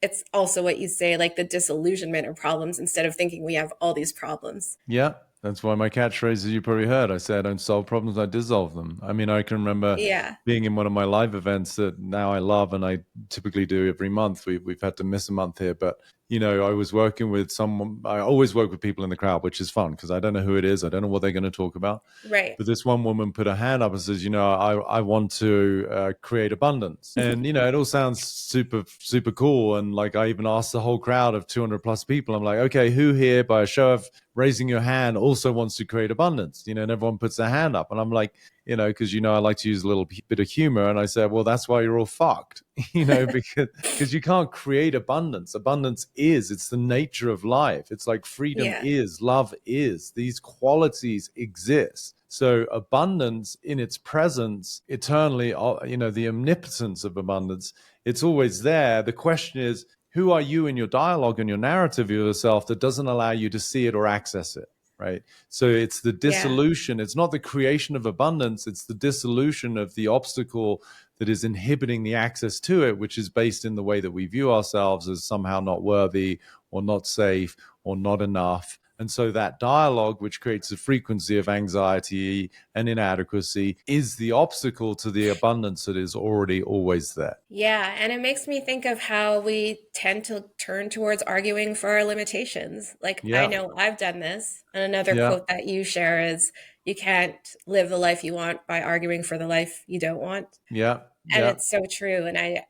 it's also what you say, like the disillusionment of problems instead of thinking we have all these problems. Yeah. That's why my catchphrase, as you probably heard, I say I don't solve problems, I dissolve them. I mean, I can remember Yeah. being in one of my live events that now I love and I typically do every month. We've had to miss a month here, but I was working with someone. I always work with people in the crowd, which is fun because I don't know who it is. I don't know what they're going to talk about. Right. But this one woman put her hand up and says, I want to create abundance. And, it all sounds super, super cool. And like, I even asked the whole crowd of 200 plus people, I'm like, okay, who here by a show of raising your hand also wants to create abundance? And everyone puts their hand up. And I'm like, because, I like to use a little bit of humor. And I said, well, that's why you're all fucked, because you can't create abundance. Abundance it's the nature of life. It's like freedom Yeah. love is. These qualities exist. So abundance in its presence, eternally, the omnipotence of abundance, it's always there. The question is, who are you in your dialogue and your narrative of yourself that doesn't allow you to see it or access it, right? So it's the Yeah. dissolution. It's not the creation of abundance. It's the dissolution of the obstacle that is inhibiting the access to it, which is based in the way that we view ourselves as somehow not worthy or not safe or not enough. And so that dialogue, which creates a frequency of anxiety and inadequacy, is the obstacle to the abundance that is already always there. Yeah, and it makes me think of how we tend to turn towards arguing for our limitations. Like, I Yeah. know I've done this. And another Yeah. quote that you share is, you can't live the life you want by arguing for the life you don't want. Yeah. And Yeah. it's so true. And I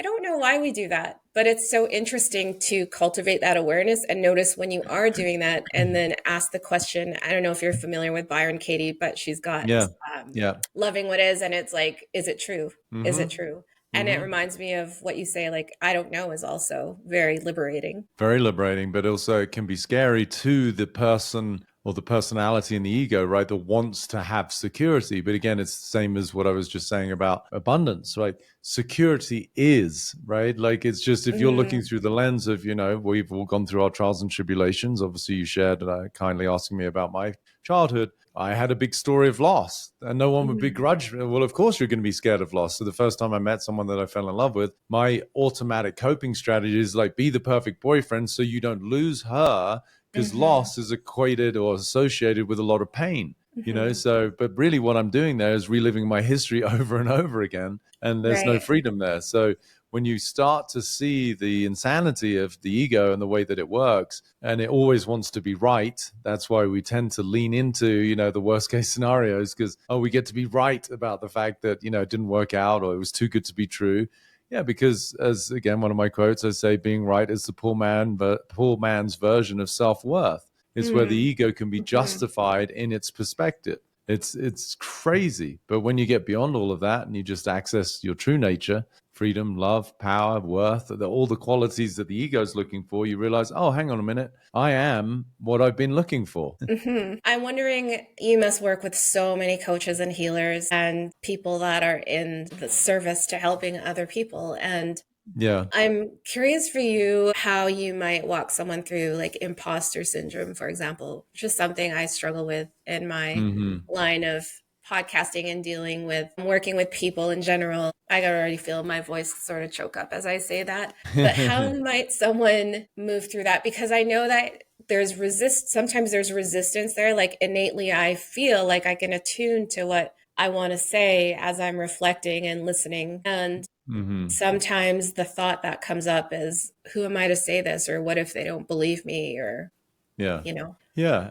don't know why we do that, but it's so interesting to cultivate that awareness and notice when you are doing that, and then ask the question. I don't know if you're familiar with Byron Katie, but she's got Yeah. Yeah. Loving What Is, and it's like, is it true? Is it Mm-hmm. true? And it Mm-hmm. reminds me of what you say, like, I don't know is also very liberating. Very liberating, but also it can be scary to the person or the personality and the ego, right, that wants to have security. But again, it's the same as what I was just saying about abundance, right? Security is, right? Like, it's just, if you're looking Mm-hmm. through the lens of, we've all gone through our trials and tribulations. Obviously, you shared kindly asking me about my childhood. I had a big story of loss, and no one would Mm-hmm. begrudge me. Well, of course, you're going to be scared of loss. So the first time I met someone that I fell in love with, my automatic coping strategy is like, be the perfect boyfriend so you don't lose her, because Mm-hmm. loss is equated or associated with a lot of pain. Mm-hmm. So, but really what I'm doing there is reliving my history over and over again, and there's no Right. freedom there. So when you start to see the insanity of the ego and the way that it works, and it always wants to be right, that's why we tend to lean into, the worst case scenarios, because, we get to be right about the fact that, it didn't work out or it was too good to be true. Yeah, because as again, one of my quotes, I say, being right is the poor man's version of self-worth. It's where the ego can be Mm-hmm. justified in its perspective. It's crazy. But when you get beyond all of that and you just access your true nature, freedom, love, power, worth, all the qualities that the ego is looking for, you realize, oh, hang on a minute, I am what I've been looking for. Mm-hmm. I'm wondering, you must work with so many coaches and healers and people that are in the service to helping other people. And Yeah. I'm curious for you how you might walk someone through like imposter syndrome, for example, which is something I struggle with in my Mm-hmm. line of podcasting and dealing with working with people in general. I can already feel my voice sort of choke up as I say that. But how might someone move through that? Because I know that sometimes there's resistance there. Like innately, I feel like I can attune to what I want to say as I'm reflecting and listening. And Mm-hmm. sometimes the thought that comes up is, who am I to say this? Or what if they don't believe me? Or, Yeah. you know, Yeah.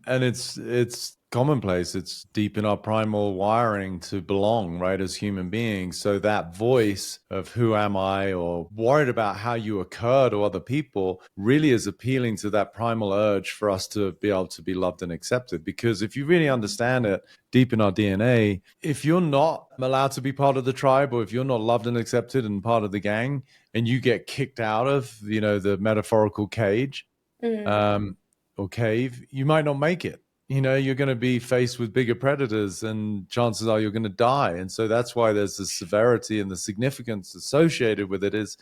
And it's commonplace. It's deep in our primal wiring to belong, right, as human beings. So that voice of who am I, or worried about how you occur to other people, really is appealing to that primal urge for us to be able to be loved and accepted. Because if you really understand it deep in our DNA, if you're not allowed to be part of the tribe, or if you're not loved and accepted and part of the gang, and you get kicked out of, the metaphorical cage, mm, um, or cave, you might not make it. You're going to be faced with bigger predators, and chances are you're going to die. And so that's why there's the severity and the significance associated with it, is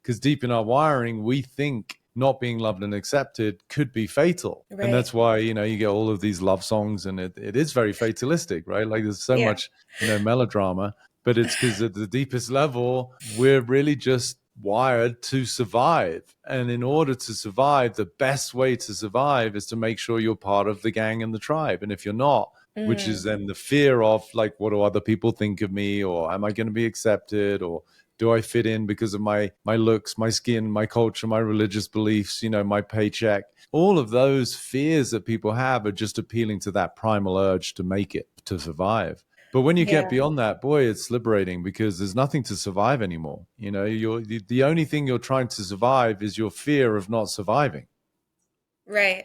because deep in our wiring, we think not being loved and accepted could be fatal. And Right. that's why, you get all of these love songs, and it is very fatalistic, right? Like there's so Yeah. much, melodrama, but it's because at the deepest level, we're really just wired to survive. And in order to survive, the best way to survive is to make sure you're part of the gang and the tribe. And if you're not, which is then the fear of like, what do other people think of me? Or am I going to be accepted? Or do I fit in because of my looks, my skin, my culture, my religious beliefs, my paycheck? All of those fears that people have are just appealing to that primal urge to make it, to survive. But when you get Yeah. beyond that, boy, it's liberating because there's nothing to survive anymore. You're the only thing you're trying to survive is your fear of not surviving. Right.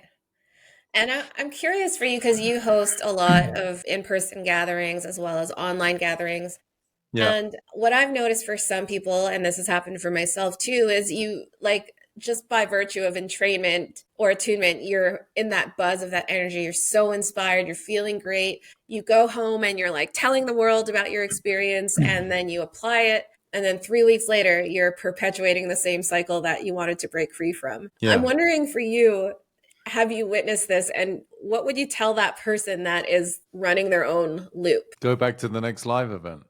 And I'm curious for you because you host a lot of in-person gatherings as well as online gatherings. Yeah. And what I've noticed for some people, and this has happened for myself too, is you like just by virtue of entrainment or attunement, you're in that buzz of that energy. You're so inspired. You're feeling great. You go home and you're like telling the world about your experience, and then you apply it. And then 3 weeks later, you're perpetuating the same cycle that you wanted to break free from. I'm Yeah. wondering for you, have you witnessed this? And what would you tell that person that is running their own loop? Go back to the next live event.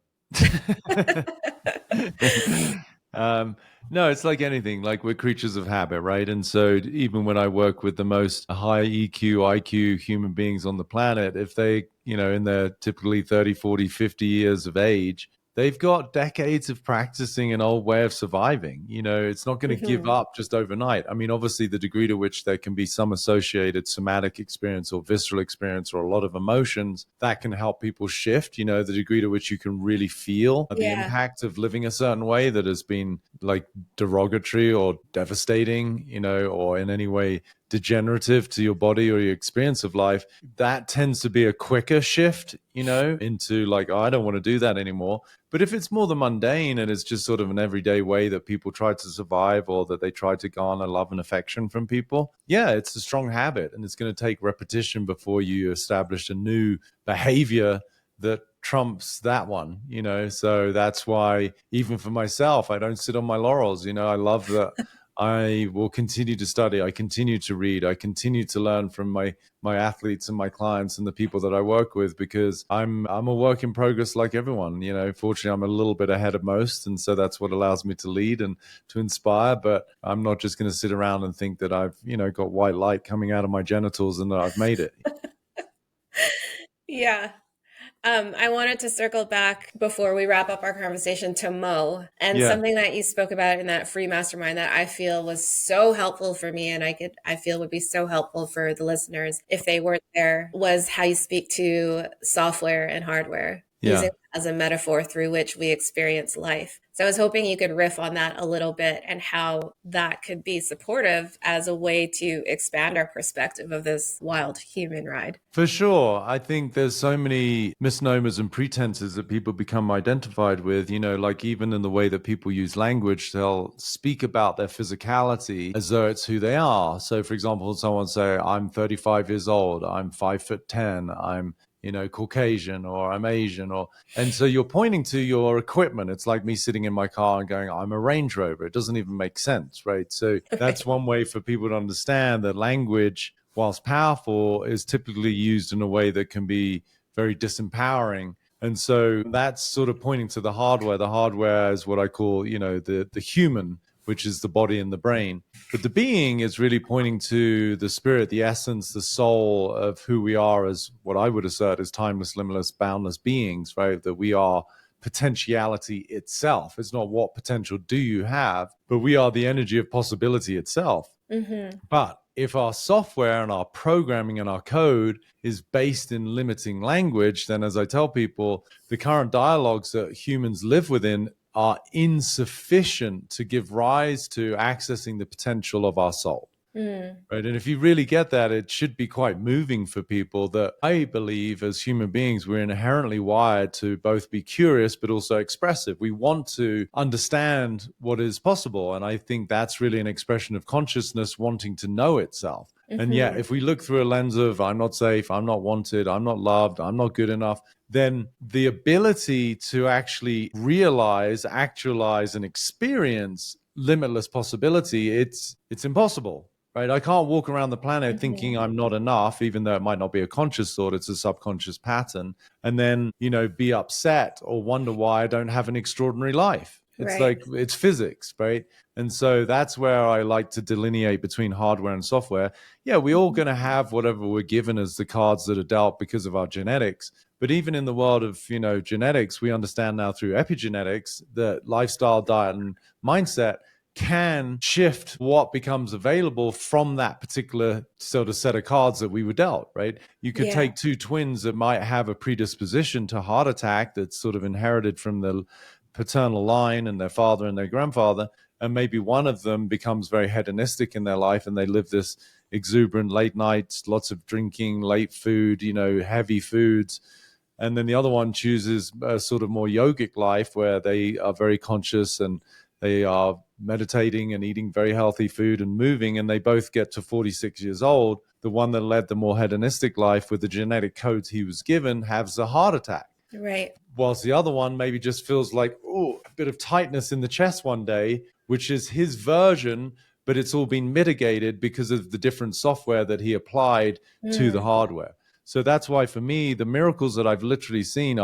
No, it's like anything. Like we're creatures of habit, right? And so even when I work with the most high EQ, IQ human beings on the planet, if they, in their typically 30, 40, 50 years of age, they've got decades of practicing an old way of surviving. It's not going to give Mhm. up just overnight. I mean, obviously, the degree to which there can be some associated somatic experience or visceral experience or a lot of emotions that can help people shift, the degree to which you can really feel the Yeah. impact of living a certain way that has been like derogatory or devastating, or in any way degenerative to your body or your experience of life. That tends to be a quicker shift, into like, oh, I don't want to do that anymore. But if it's more the mundane and it's just sort of an everyday way that people try to survive or that they try to garner love and affection from people, yeah, it's a strong habit, and it's going to take repetition before you establish a new behavior that trumps that one, So that's why even for myself, I don't sit on my laurels. I love that I will continue to study. I continue to read. I continue to learn from my athletes and my clients and the people that I work with, because I'm a work in progress like everyone. Fortunately, I'm a little bit ahead of most, and so that's what allows me to lead and to inspire. But I'm not just going to sit around and think that I've got white light coming out of my genitals and that I've made it. Yeah. I wanted to circle back before we wrap up our conversation to Mo and Yeah. something that you spoke about in that free mastermind that I feel was so helpful for me and I feel would be so helpful for the listeners if they weren't there, was how you speak to software and hardware, using Yeah. it as a metaphor through which we experience life. So I was hoping you could riff on that a little bit and how that could be supportive as a way to expand our perspective of this wild human ride. For sure. I think there's so many misnomers and pretenses that people become identified with, like even in the way that people use language, they'll speak about their physicality as though it's who they are. So, for example, someone say, I'm 35 years old, I'm 5'10", I'm Caucasian, or I'm Asian, and so you're pointing to your equipment. It's like me sitting in my car and going, I'm a Range Rover. It doesn't even make sense, right? So that's Right. one way for people to understand that language, whilst powerful, is typically used in a way that can be very disempowering. And so that's sort of pointing to the hardware. The hardware is what I call, the human, which is the body and the brain. But the being is really pointing to the spirit, the essence, the soul of who we are as what I would assert as timeless, limitless, boundless beings, right? That we are potentiality itself. It's not what potential do you have, but we are the energy of possibility itself. Mm-hmm. But if our software and our programming and our code is based in limiting language, then as I tell people, the current dialogues that humans live within are insufficient to give rise to accessing the potential of our soul. Mm. Right. And if you really get that, it should be quite moving for people that I believe as human beings, we're inherently wired to both be curious, but also expressive. We want to understand what is possible. And I think that's really an expression of consciousness wanting to know itself. And yet, Mm-hmm. if we look through a lens of I'm not safe, I'm not wanted, I'm not loved, I'm not good enough, then the ability to actually realize, actualize, and experience limitless possibility, it's impossible, right? I can't walk around the planet thinking I'm not enough, even though it might not be a conscious thought, it's a subconscious pattern, and then, be upset or wonder why I don't have an extraordinary life. It's Right. like, it's physics, right? And so that's where I like to delineate between hardware and software. Yeah, we're all going to have whatever we're given as the cards that are dealt because of our genetics. But even in the world of, genetics, we understand now through epigenetics that lifestyle, diet, and mindset can shift what becomes available from that particular sort of set of cards that we were dealt, right? You could Yeah. take two twins that might have a predisposition to heart attack that's sort of inherited from the paternal line and their father and their grandfather, and maybe one of them becomes very hedonistic in their life and they live this exuberant late nights, lots of drinking, late food, heavy foods. And then the other one chooses a sort of more yogic life where they are very conscious and they are meditating and eating very healthy food and moving, and they both get to 46 years old. The one that led the more hedonistic life with the genetic codes he was given has a heart attack. Right. Whilst the other one maybe just feels like, a bit of tightness in the chest one day, which is his version, but it's all been mitigated because of the different software that he applied to the hardware. So that's why for me, the miracles that I've literally seen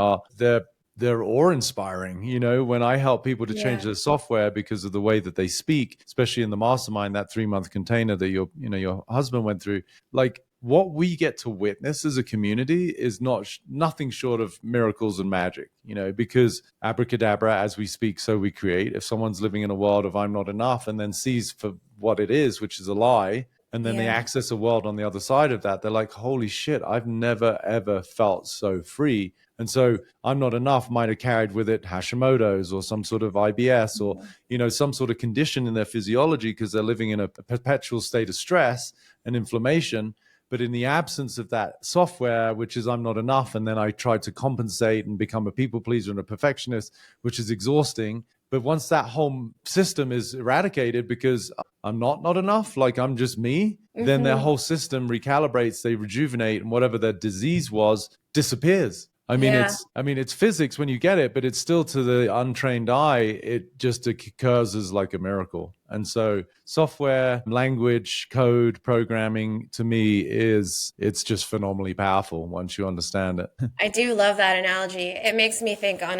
they're awe-inspiring. When I help people to change their software because of the way that they speak, especially in the mastermind, that 3-month container that your husband went through, like what we get to witness as a community is nothing short of miracles and magic, because abracadabra, as we speak, so we create. If someone's living in a world of I'm not enough and then sees for what it is, which is a lie, and then they access a world on the other side of that, they're like, holy shit, I've never, ever felt so free. And so I'm not enough might have carried with it Hashimoto's or some sort of IBS or, some sort of condition in their physiology because they're living in a perpetual state of stress and inflammation. But in the absence of that software, which is I'm not enough, and then I try to compensate and become a people pleaser and a perfectionist, which is exhausting. But once that whole system is eradicated because I'm not enough, like I'm just me, then their whole system recalibrates, they rejuvenate, and whatever their disease was disappears. It's physics when you get it, but it's still, to the untrained eye, it just occurs as like a miracle. And so software, language, code, programming, to me it's just phenomenally powerful once you understand it. I do love that analogy. It makes me think on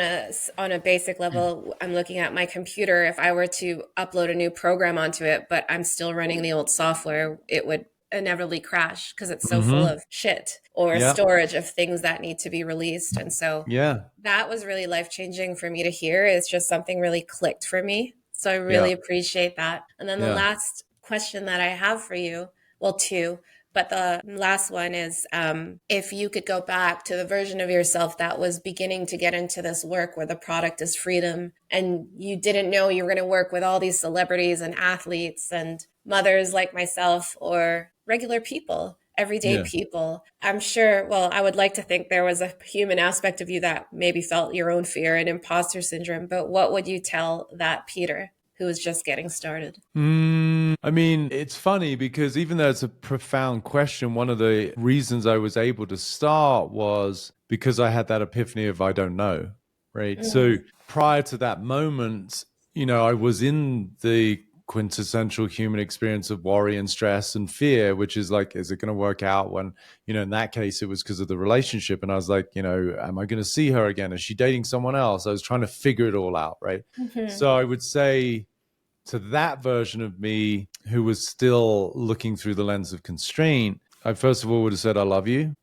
a basic level. I'm looking at my computer. If I were to upload a new program onto it, but I'm still running the old software, it would inevitably crash because it's so full of shit or storage of things that need to be released. And so that was really life-changing for me to hear. It's just something really clicked for me. So I really appreciate that. And then the last question that I have for you, well, two, but the last one is, if you could go back to the version of yourself that was beginning to get into this work where the product is freedom, and you didn't know you were going to work with all these celebrities and athletes and mothers like myself or regular people, everyday people, I'm sure, well, I would like to think there was a human aspect of you that maybe felt your own fear and imposter syndrome. But what would you tell that Peter who was just getting started? It's funny because even though it's a profound question, one of the reasons I was able to start was because I had that epiphany of I don't know, right? So prior to that moment, I was in the quintessential human experience of worry and stress and fear, which is like, is it going to work out? When, in that case, it was because of the relationship. And I was like, am I going to see her again? Is she dating someone else? I was trying to figure it all out, right? So I would say to that version of me who was still looking through the lens of constraint, I first of all would have said, I love you.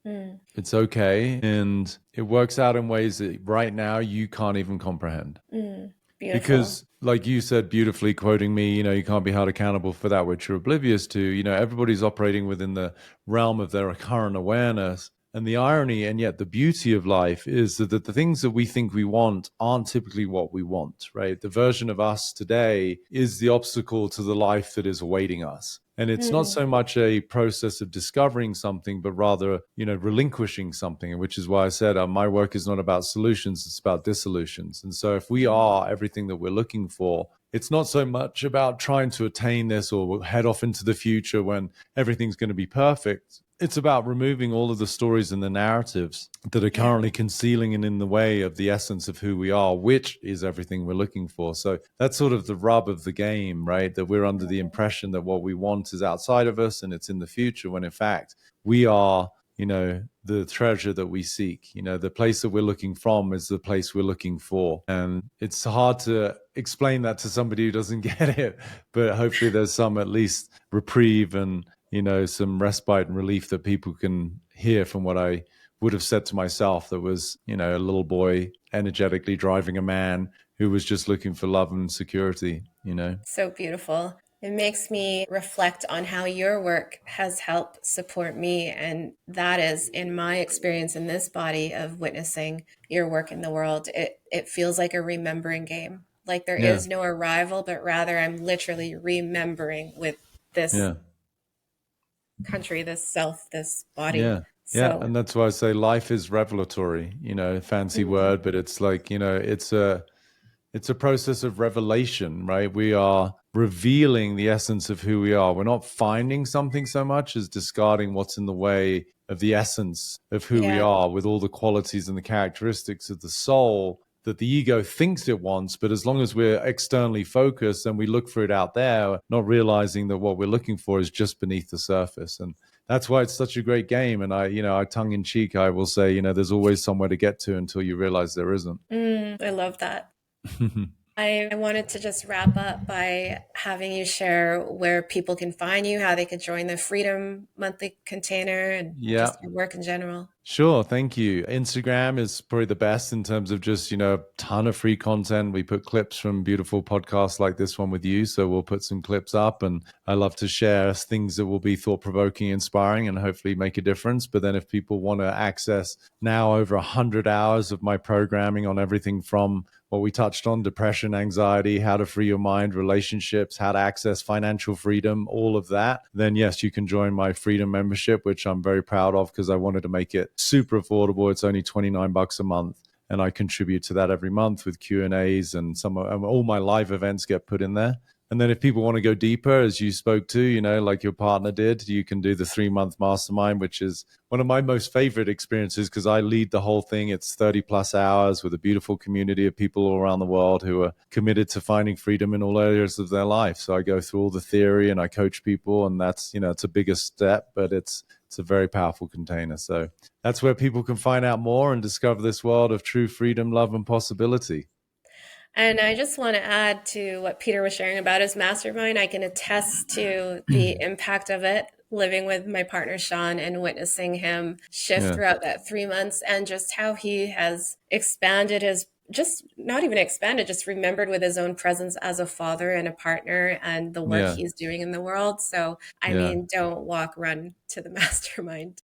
It's okay. And it works out in ways that right now you can't even comprehend. Beautiful. Because like you said, beautifully quoting me, you can't be held accountable for that which you're oblivious to. Everybody's operating within the realm of their current awareness. And the irony and yet the beauty of life is that the things that we think we want aren't typically what we want, right? The version of us today is the obstacle to the life that is awaiting us. And it's not so much a process of discovering something, but rather, relinquishing something, which is why I said my work is not about solutions, it's about dissolutions. And so if we are everything that we're looking for, it's not so much about trying to attain this or head off into the future when everything's going to be perfect. it's about removing all of the stories and the narratives that are Yeah. currently concealing and in the way of the essence of who we are, which is everything we're looking for. So that's sort of the rub of the game, right? That we're under the impression that what we want is outside of us and it's in the future, when in fact we are, the treasure that we seek. The place that we're looking from is the place we're looking for. And it's hard to explain that to somebody who doesn't get it, but hopefully there's some at least reprieve and some respite and relief that people can hear from what I would have said to myself, that was, a little boy energetically driving a man who was just looking for love and security. So beautiful. It makes me reflect on how your work has helped support me. And that is, in my experience in this body of witnessing your work in the world, it feels like a remembering game. Like there Yeah. is no arrival, but rather I'm literally remembering with this Yeah. country, this self, this body. Yeah. Yeah. So, And that's why I say life is revelatory, fancy word, but it's like, it's a process of revelation, right? We are revealing the essence of who we are. We're not finding something so much as discarding what's in the way of the essence of who we yeah. are, with all the qualities and the characteristics of the soul that the ego thinks it wants. But as long as we're externally focused and we look for it out there, not realizing that what we're looking for is just beneath the surface. And that's why it's such a great game. And I tongue in cheek, I will say, there's always somewhere to get to until you realize there isn't. I love that. I wanted to just wrap up by having you share where people can find you, how they could join the Freedom Monthly Container, and Yeah. just your work in general. Sure. Thank you. Instagram is probably the best in terms of just, a ton of free content. We put clips from beautiful podcasts like this one with you. So we'll put some clips up, and I love to share things that will be thought provoking, inspiring, and hopefully make a difference. But then if people want to access now over 100 hours of my programming on everything from what we touched on: depression, anxiety, how to free your mind, relationships, how to access financial freedom, all of that, then yes, you can join my Freedom membership, which I'm very proud of because I wanted to make it super affordable. It's only $29 a month. And I contribute to that every month with Q&As, and all my live events get put in there. And then if people want to go deeper, as you spoke to, like your partner did, you can do the 3-month mastermind, which is one of my most favorite experiences because I lead the whole thing. It's 30 plus hours with a beautiful community of people all around the world who are committed to finding freedom in all areas of their life. So I go through all the theory and I coach people, and that's, it's a bigger step, but it's a very powerful container. So that's where people can find out more and discover this world of true freedom, love, and possibility. And I just want to add to what Peter was sharing about his mastermind. I can attest to the impact of it, living with my partner, Sean, and witnessing him shift throughout that 3 months, and just how he has expanded his, just not even expanded, just remembered with his own presence as a father and a partner and the work he's doing in the world. So, I mean, don't walk, run to the mastermind.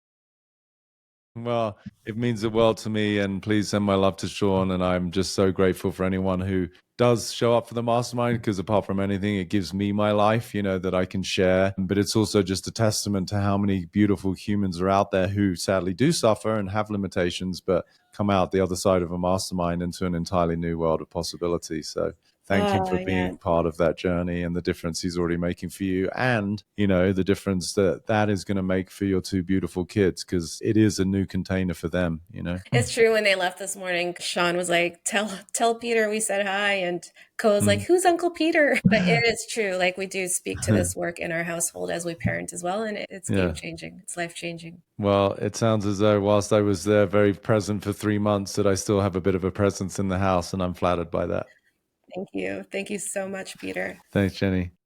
Well, it means the world to me, and please send my love to Sean. And I'm just so grateful for anyone who does show up for the mastermind, because apart from anything, it gives me my life, that I can share. But it's also just a testament to how many beautiful humans are out there who sadly do suffer and have limitations, but come out the other side of a mastermind into an entirely new world of possibility. So thank him for being part of that journey and the difference he's already making for you, and, the difference that is going to make for your two beautiful kids, because it is a new container for them, It's true. When they left this morning, Sean was like, tell Peter we said hi. And Co was like, who's Uncle Peter? But it is true. Like, we do speak to this work in our household as we parent as well. And it's game changing. It's life changing. Well, it sounds as though whilst I was there very present for 3 months, that I still have a bit of a presence in the house, and I'm flattered by that. Thank you. Thank you so much, Peter. Thanks, Jenny.